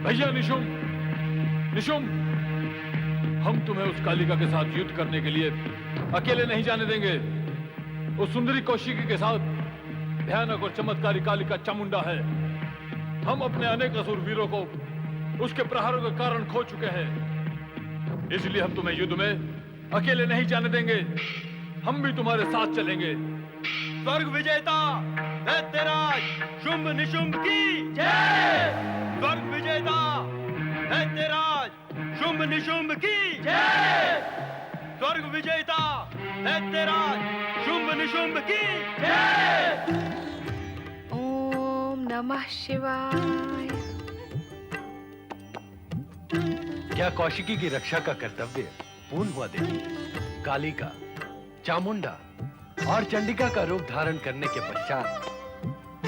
भैया निशुम, निशुम, हम तुम्हें उस कालिका के साथ युद्ध करने के लिए अकेले नहीं जाने देंगे। उस सुंदरी कौशिकी के साथ भयानक और चमत्कारी कालिका चामुंडा है। हम अपने अनेक असुर वीरों को उसके प्रहारों के कारण खो चुके हैं, इसलिए हम तुम्हें युद्ध में अकेले नहीं जाने देंगे। हम भी तुम्हारे साथ चलेंगे। स्वर्ग विजेता दैत्यराज शुंभ निशुंभ की जय। स्वर्ग विजेता दैत्यराज शुंभ निशुंभ की जय। स्वर्ग विजेता दैत्यराज शुंभ निशुंभ की जय। ओम नमः शिवाय। क्या कौशिकी की रक्षा का कर्तव्य पूर्ण हुआ देवी? कालिका, चामुंडा और चंडिका का रूप धारण करने के पश्चात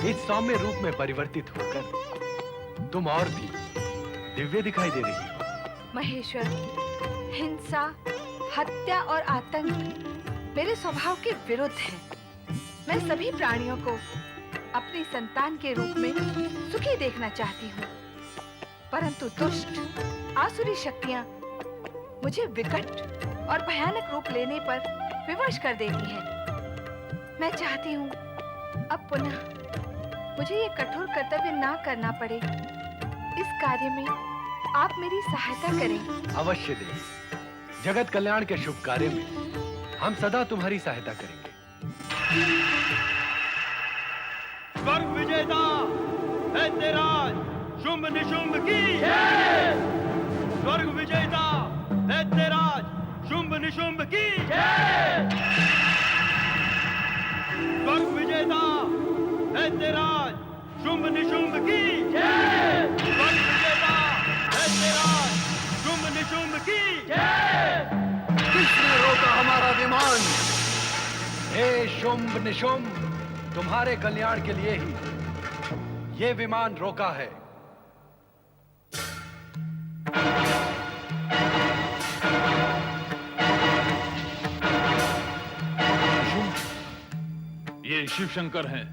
इस सौम्य रूप में परिवर्तित होकर तुम और भी दिव्य दिखाई दे रही हो। महेश्वर, हिंसा, हत्या और आतंक मेरे स्वभाव के विरुद्ध है। मैं सभी प्राणियों को अपनी संतान के रूप में सुखी देखना चाहती हूँ, परंतु दुष्ट आसुरी शक्तियाँ मुझे विकट और भयानक रूप लेने पर विवश कर देती है। मैं चाहती हूँ अब पुनः मुझे ये कठोर कर्तव्य ना करना पड़े। इस कार्य में आप मेरी सहायता करें। अवश्य देवी, जगत कल्याण के शुभ कार्य में हम सदा तुम्हारी सहायता करेंगे। स्वर्ग विजेता दैत्यराज शुंभ निशुंभ की जय। स्वर्ग विजेता दैत्यराज शुंभ निशुंभ की जय। स्वर्ग विजेता दैत्यराज शुंभ निशुंभ की जय। स्वर्ग विजेता दैत्यराज शुंभ निशुंभ की जय। किसने रोका हमारा विमान? हे शुंभ निशुंभ, तुम्हारे कल्याण के लिए ही ये विमान रोका है। ये शिव शंकर हैं,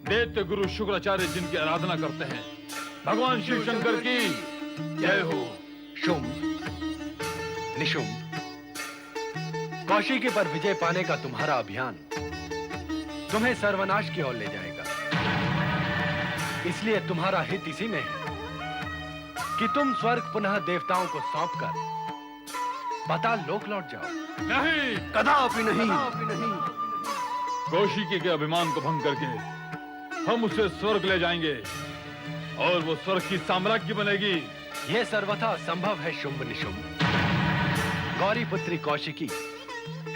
दैत्य गुरु शुक्राचार्य जिनकी आराधना करते हैं। भगवान शिव शंकर की जय हो। शुंभ, निशुंभ, कौशिकी पर विजय पाने का तुम्हारा अभियान तुम्हें सर्वनाश की ओर ले जाएगा। इसलिए तुम्हारा हित इसी में है कि तुम स्वर्ग पुनः देवताओं को सौंपकर पाताल लोक लौट जाओ। नहीं, कदापि नहीं, कदापि नहीं। कौशिकी के अभिमान को भंग करके हम उसे स्वर्ग ले जाएंगे और वो स्वर्ग की साम्राज्य बनेगी। यह सर्वथा संभव है शुंभ निशुंभ। गौरी पुत्री कौशिकी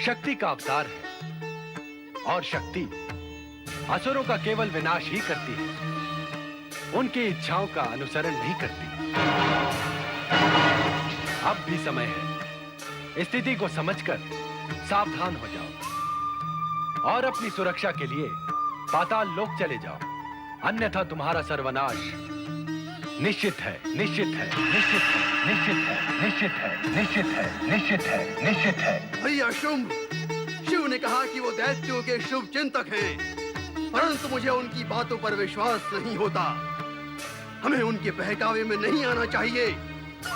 शक्ति का अवतार है और शक्ति असुरों का केवल विनाश ही करती है, उनकी इच्छाओं का अनुसरण नहीं करती। अब भी समय है, स्थिति को समझकर सावधान हो जाओ और अपनी सुरक्षा के लिए पाताल लोक चले जाओ, अन्यथा तुम्हारा सर्वनाश निश्चित है, निश्चित है, निश्चित है, निश्चित है, निश्चित है, निश्चित है, निश्चित है, निश्चित है। भैया शुंभ, शिव ने कहा कि वो दैत्यों के शुभ चिंतक हैं, परंतु मुझे उनकी बातों पर विश्वास नहीं होता। हमें उनके बहकावे में नहीं आना चाहिए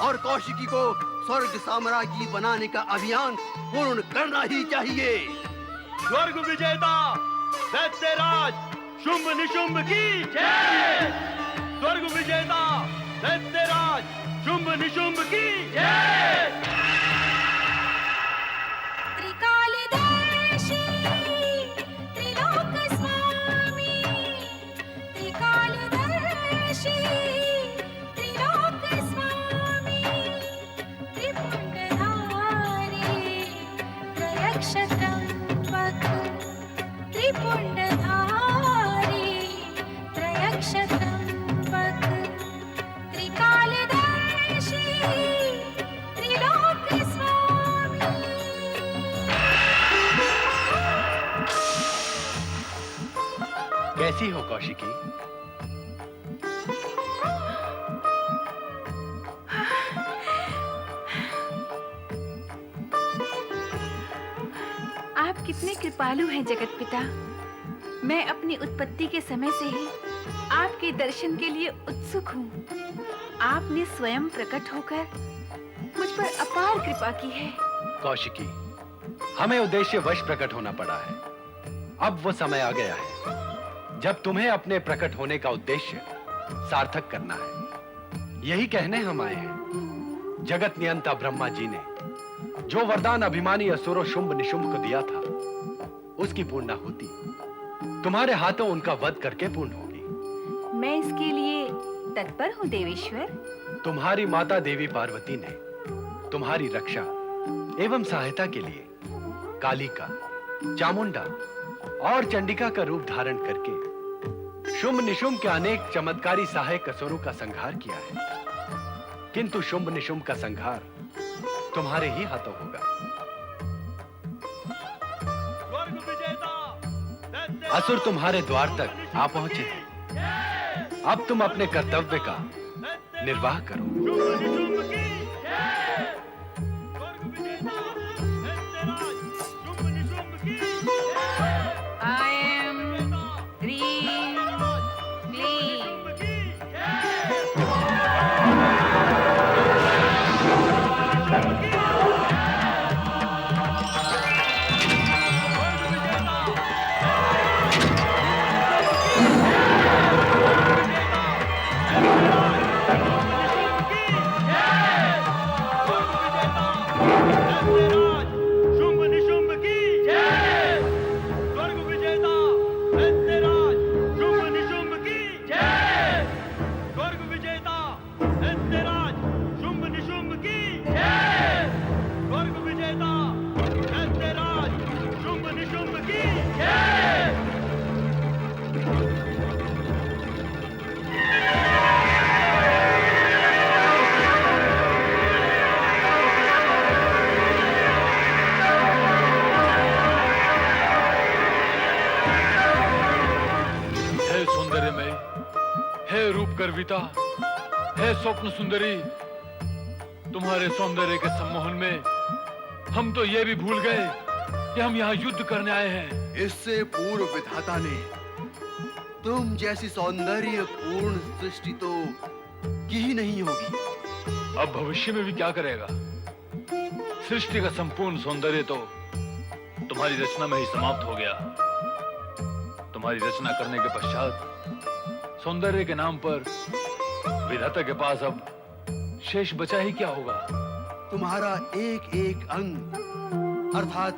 और कौशिकी को स्वर्ग साम्राज्य बनाने का अभियान पूर्ण करना ही चाहिए। स्वर्ग विजेता दैत्यराज शुंभ निशुंभ की जय। स्वर्ग विजेता दैत्यराज शुंभ निशुंभ की जय। त्रिकालदर्शी त्रिलोक स्वामी, त्रिकालदर्शी त्रिलोक स्वामी, त्रिपुंडधारी त्रयक्षत्रंबक, त्रिपुंडधारी त्रयक्षत्रंबक, त्रिकालदर्शी त्रिलोक स्वामी। कैसी हो कौशिकी? आप कितने कृपालु हैं जगत पिता। मैं अपनी उत्पत्ति के समय से ही आपके दर्शन के लिए उत्सुक हूँ। आपने स्वयं प्रकट होकर मुझ पर अपार कृपा की है। कौशिकी, हमें उद्देश्य वश प्रकट होना पड़ा है। अब वो समय आ गया है जब तुम्हें अपने प्रकट होने का उद्देश्य सार्थक करना है। यही कहने हम आए हैं। जगत नियंता ब्रह्मा जी ने जो वरदान अभिमानी असुरों शुंभ निशुंभ को दिया था, उसकी पूर्णाहुति तुम्हारे हाथों उनका वध करके पूर्ण होगी। मैं इसके लिए तत्पर हूँ देवेश्वर। तुम्हारी माता देवी पार्वती ने तुम्हारी रक्षा एवं सहायता के लिए कालिका, चामुंडा और चंडिका का रूप धारण करके शुंभ निशुंभ के अनेक चमत्कारी सहायक असुरों का संहार किया है। किंतु शुंभ निशुंभ का संहार तुम्हारे ही हाथों होगा। स्वर्ग विजेता असुर तुम्हारे द्वार तक आ पहुंचे हैं। अब तुम अपने कर्तव्य का निर्वाह करो। शुंभ निशुंभ की जय। स्वर्ग विजेता दैत्यराज शुंभ निशुंभ की जय। I am ह्रीं क्लीं। शुंभ की जय। शुंभ निशुंभ की जय। स्वर्ग विजेता दैत्यराज शुंभ निशुंभ की जय। स्वर्ग विजेता दैत्यराज शुंभ निशुंभ की जय। स्वर्ग विजेता दैत्यराज शुंभ निशुंभ की जय। हे सौंदर्यमय, हे रूप गर्विता, हे स्वप्न सुंदरी, तुम्हारे सौंदर्य के सम्मोहन में हम तो ये भी भूल गए कि हम यहाँ युद्ध करने आए हैं। इससे पूर्व विधाता ने तुम जैसी सौंदर्य पूर्ण सृष्टि तो की ही नहीं होगी। अब भविष्य में भी क्या करेगा? सृष्टि का संपूर्ण सौंदर्य तो तुम्हारी रचना में ही समाप्त हो गया। तुम्हारी रचना करने के पश्चात सौंदर्य के नाम पर विधाता के पास अब शेष बचा ही क्या होगा? तुम्हारा एक एक अंग अर्थात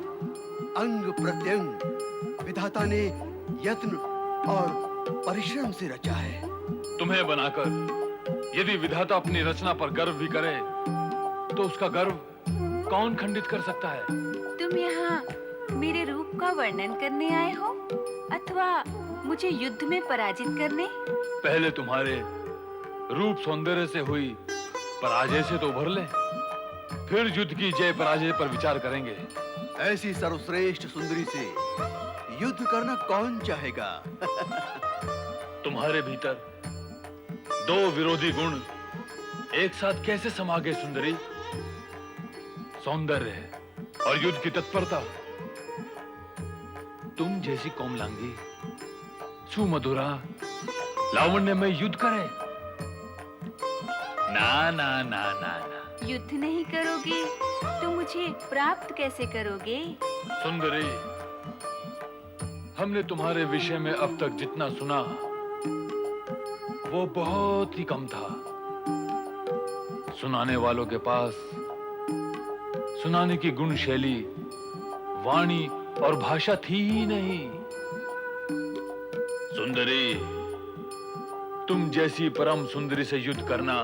अंग प्रत्यंग विधाता ने यत्न और परिश्रम से रचा है। तुम्हें बनाकर यदि विधाता अपनी रचना पर गर्व भी करे तो उसका गर्व कौन खंडित कर सकता है? तुम यहाँ मेरे रूप का वर्णन करने आए हो अथवा मुझे युद्ध में पराजित करने? पहले तुम्हारे रूप सौंदर्य से हुई पराजय से तो उभर ले, फिर युद्ध की जय पराजय पर विचार करेंगे। ऐसी सर्वश्रेष्ठ सुंदरी से युद्ध करना कौन चाहेगा? तुम्हारे भीतर दो विरोधी गुण एक साथ कैसे समा गए सुंदरी? सौंदर्य और युद्ध की तत्परता। तुम जैसी कोमलांगी, सुमधुरा, लावण्य में युद्ध करे? ना ना ना ना ना। युद्ध नहीं करोगे तो मुझे प्राप्त कैसे करोगे? सुंदरी, हमने तुम्हारे विषय में अब तक जितना सुना वो बहुत ही कम था। सुनाने वालों के पास सुनाने की गुण शैली, वाणी और भाषा थी ही नहीं। सुंदरी, तुम जैसी परम सुंदरी से युद्ध करना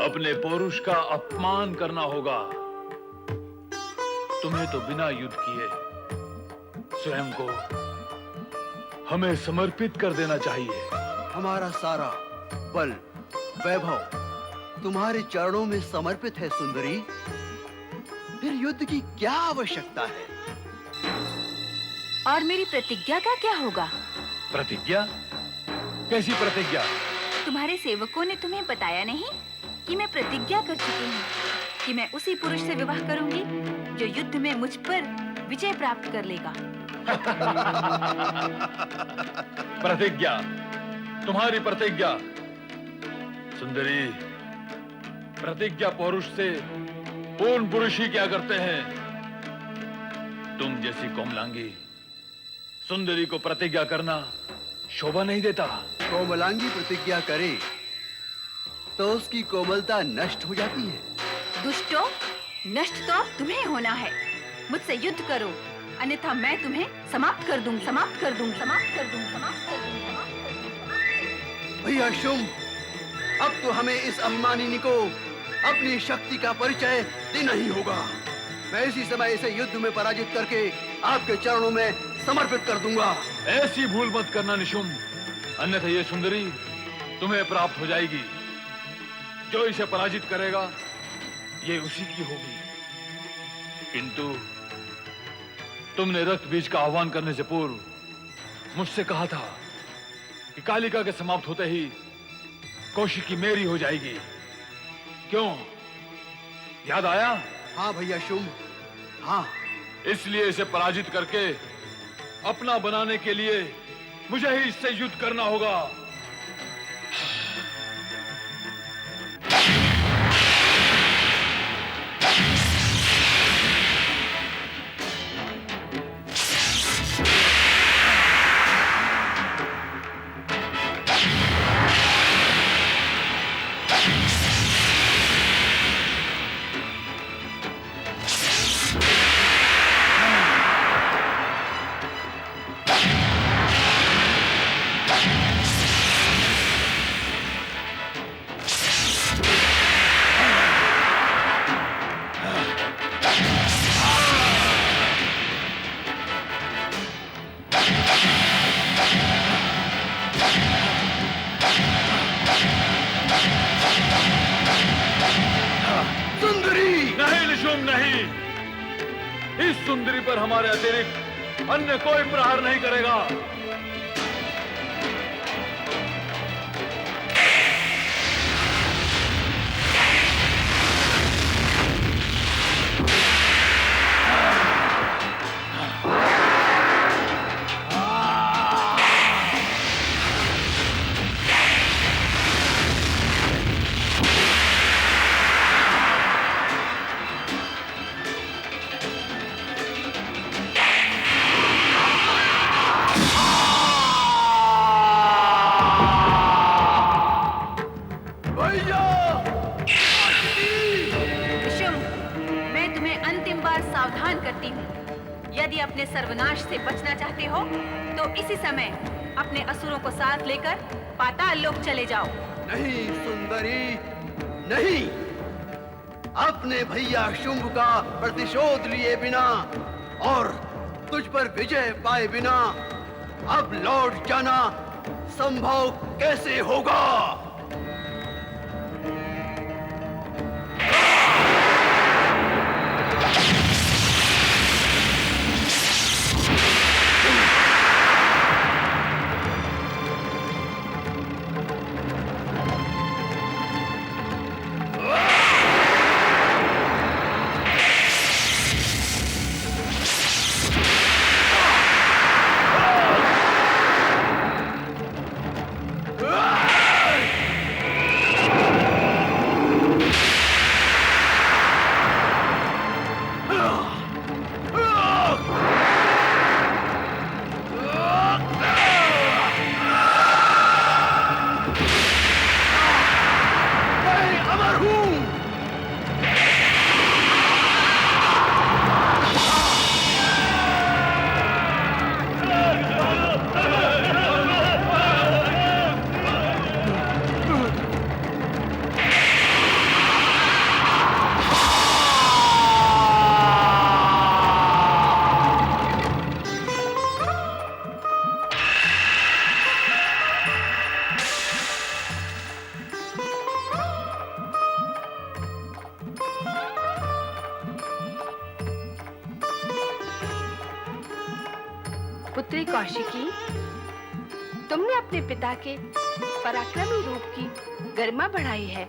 अपने पौरुष का अपमान करना होगा। तुम्हें तो बिना युद्ध किए स्वयं को हमें समर्पित कर देना चाहिए। हमारा सारा बल वैभव तुम्हारे चरणों में समर्पित है सुंदरी। फिर युद्ध की क्या आवश्यकता है? और मेरी प्रतिज्ञा का क्या होगा? प्रतिज्ञा? कैसी प्रतिज्ञा? तुम्हारे सेवकों ने तुम्हें बताया नहीं कि मैं प्रतिज्ञा कर चुकी हूँ कि मैं उसी पुरुष से विवाह करूंगी जो युद्ध में मुझ पर विजय प्राप्त कर लेगा। प्रतिज्ञा? तुम्हारी प्रतिज्ञा? सुंदरी, प्रतिज्ञा पौरुष से पूर्ण पुरुष ही क्या करते हैं? तुम जैसी कोमलांगी सुंदरी को प्रतिज्ञा करना शोभा नहीं देता। कोमलांगी प्रतिज्ञा करे तो उसकी कोमलता नष्ट हो जाती है। दुष्टो, नष्ट तो तुम्हें होना है। मुझसे युद्ध करो, अन्यथा मैं तुम्हें समाप्त कर दूं, समाप्त कर दूं, समाप्त कर दूं, समाप्त कर दूं, समाप्त कर दूं। भैया शुंभ, अब तो हमें इस अभिमानिनी को अपनी शक्ति का परिचय देना ही होगा। मैं इसी समय इसे युद्ध में पराजित करके आपके चरणों में समर्पित कर दूंगा। ऐसी भूल मत करना निशुंभ, अन्यथा ये सुंदरी तुम्हें प्राप्त हो जाएगी। जो इसे पराजित करेगा ये उसी की होगी। किंतु तुमने रक्त बीज का आह्वान करने से पूर्व मुझसे कहा था कि कालिका के समाप्त होते ही कौशिकी मेरी हो जाएगी। क्यों, याद आया? हाँ भैया शुंभ, हाँ। इसलिए इसे पराजित करके अपना बनाने के लिए मुझे ही इससे युद्ध करना होगा। नहीं, इस सुंदरी पर हमारे अतिरिक्त अन्य कोई प्रहार नहीं करेगा। यदि अपने सर्वनाश से बचना चाहते हो तो इसी समय अपने असुरों को साथ लेकर पाताल लोक चले जाओ। नहीं सुंदरी, नहीं। अपने भैया शुंभ का प्रतिशोध लिए बिना और तुझ पर विजय पाए बिना अब लौट जाना संभव कैसे होगा? पुत्री कौशिकी, तुमने अपने पिता के पराक्रमी रूप की गरिमा बढ़ाई है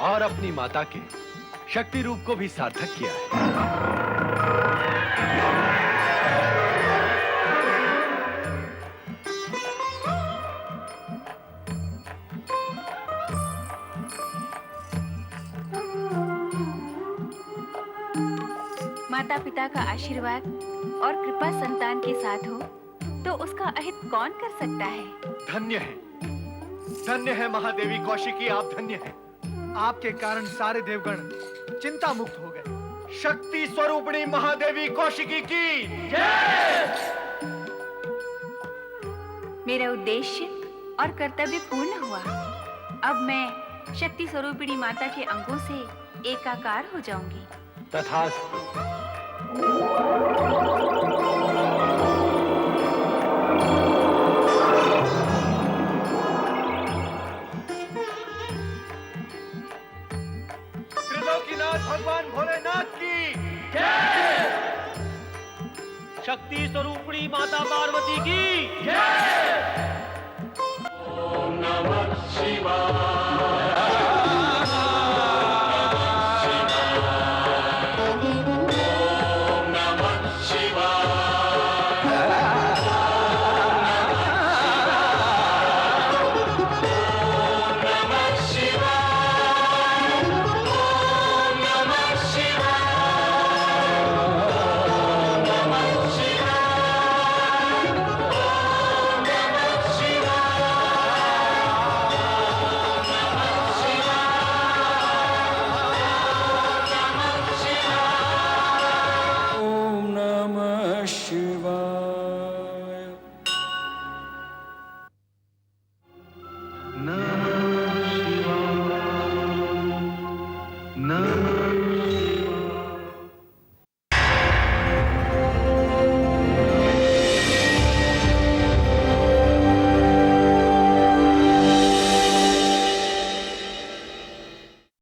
और अपनी माता के शक्ति रूप को भी सार्थक किया है। माता पिता का आशीर्वाद और कृपा संतान के साथ हो तो उसका अहित कौन कर सकता है। धन्य है महादेवी कौशिकी, आप धन्य हैं। आपके कारण सारे देवगण चिंता मुक्त हो गए। शक्ति स्वरूपिणी महादेवी कौशिकी की जय। मेरा उद्देश्य और कर्तव्य पूर्ण हुआ। अब मैं शक्ति स्वरूपिणी माता के अंगों से एकाकार हो जाऊंगी। तथास्तु। त्रिलोकीनाथ भगवान भोलेनाथ की जय। शक्ति स्वरूपिणी माता पार्वती की जय। नमः शिवाय।